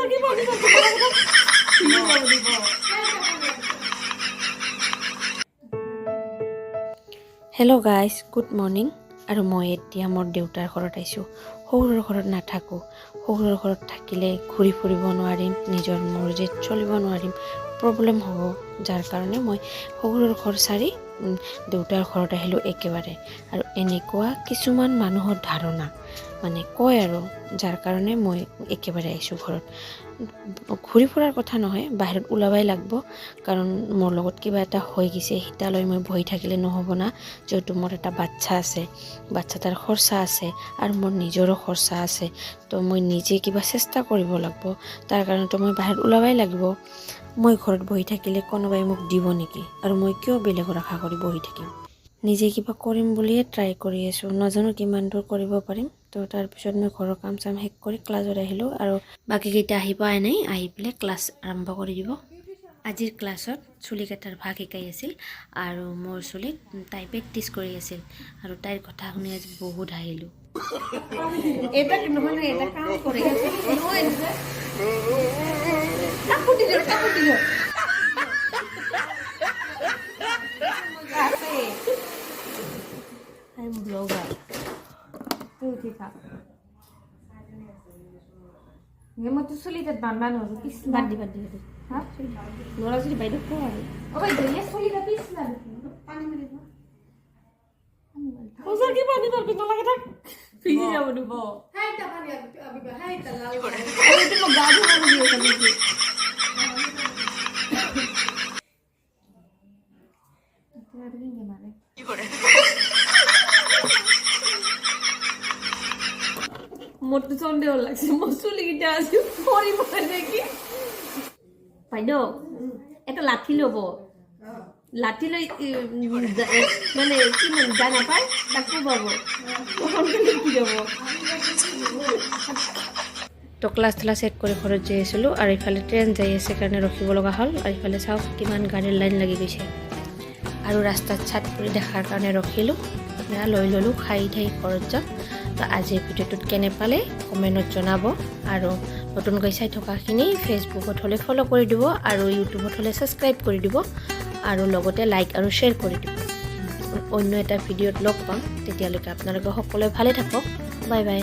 Hello guys, good morning. আৰু মই এতিয়া মোৰ দেউতাৰ ঘৰত আইছো। সৌৰৰ ঘৰত নাথাকো। সৌৰৰ ঘৰত থাকিলে ঘূৰি ফুৰিব নোৱাৰিম, নিজৰ মৰ্জিত চলিব নোৱাৰিম, প্ৰব্লেম হ'ব। যাৰ কাৰণে মই সৌৰৰ ঘৰ সাৰি দেউতাৰ ঘৰত আহিলো একেবাৰে। আৰু এনেকুৱা কিছুমান মানুহৰ ধাৰণা মানে কয় আৰু যাৰ কাৰণে মই একেবাৰে আইছো ঘৰত। ঘূৰি ফুৰাৰ কথা নহয়, বাহিৰত ওলাবাই লাগব, কাৰণ মোৰ লগত কিবা এটা হৈ গৈছে, হিতালৈ মই বহি থাকিলে নহ'ব না। যেহেতু মোৰ এটা বাচ্চা আছে, বাচ্চাটাৰ খৰচা আছে আৰু মোৰ নিজৰো খৰচা আছে, তো মই নিজে কিবা চেষ্টা কৰিব লাগিব। তাৰ কাৰণেতো মই বাহিৰত ওলাবাই লাগিব। মই ঘৰত বহি থাকিলে কোনোবাই মোক দিব নেকি? আৰু মই কিয় বেলেগৰ আশা কৰি বহি থাকিম? নিজে কিবা কৰিম বুলিয়ে ট্ৰাই কৰি আছোঁ, নাজানো কিমান দূৰ কৰিব পাৰিম। তো তাৰপিছত মই ঘৰৰ কাম চাম শেষ কৰি ক্লাছত আহিলোঁ, আৰু বাকীকেইটা আহি পোৱাই নাই, আহি পেলাই ক্লাছ আৰম্ভ কৰি দিব। আজিৰ ক্লাছত চুলিকেইটাৰ ভাগ শিকাই আছিল, আৰু মোৰ চুলিত তাই প্ৰেক্টিছ কৰি আছিল, আৰু তাইৰ কথা শুনি আজি বহুত হাঁহিলোঁ। এটা নহয়, এটা কাম করে I'm blogger. Nggak tuh sulit dandan harus Islam. Bandi. Hah? Nora sih baik dok kok. Oh baik dia sulit tapi Islam. Pani meri. Usah ki pani tor pintu lagi tak. Fiji jamu dulu. Hai ta pani abi hai ta lal. Ayo itu mau gaduh mau dia tadi. Ada ini gimana? মোরতো সন্দেহ লাগছে মসুলি গিটা আছে পরিব দেখি পাইদো এটা লাঠি লব লাঠি লই মানে কি মানে জানা পাই তাকু বাবু তখন কি যাব তো ক্লাছ সেট কৰি ঘৰত যাই আছিলোঁ, আৰু ইফালে ট্ৰেইন যাই আছে কাৰণে ৰখিব লগা হ'ল। আৰু ইফালে চাওক কিমান গাড়ীৰ লাইন লাগি গৈছে, আৰু ৰাস্তাত ছাট পৰি দেখাৰ কাৰণে ৰখিলোঁ, লৈ ল'লোঁ, খাই ঠাই ঘৰত যাম। তো আজিৰ ভিডিঅ'টোত কেনে পালে কমেণ্টত জনাব, আৰু নতুনকৈ চাই থকাখিনি ফেচবুকত হ'লে ফ'ল' কৰি দিব, আৰু ইউটিউবত হ'লে ছাবস্ক্ৰাইব কৰি দিব, আৰু লগতে লাইক আৰু শ্বেয়াৰ কৰি দিব। অন্য এটা ভিডিঅ'ত লগ পাম, তেতিয়ালৈকে আপোনালোকে সকলোৱে ভালে থাকক। Bye bye.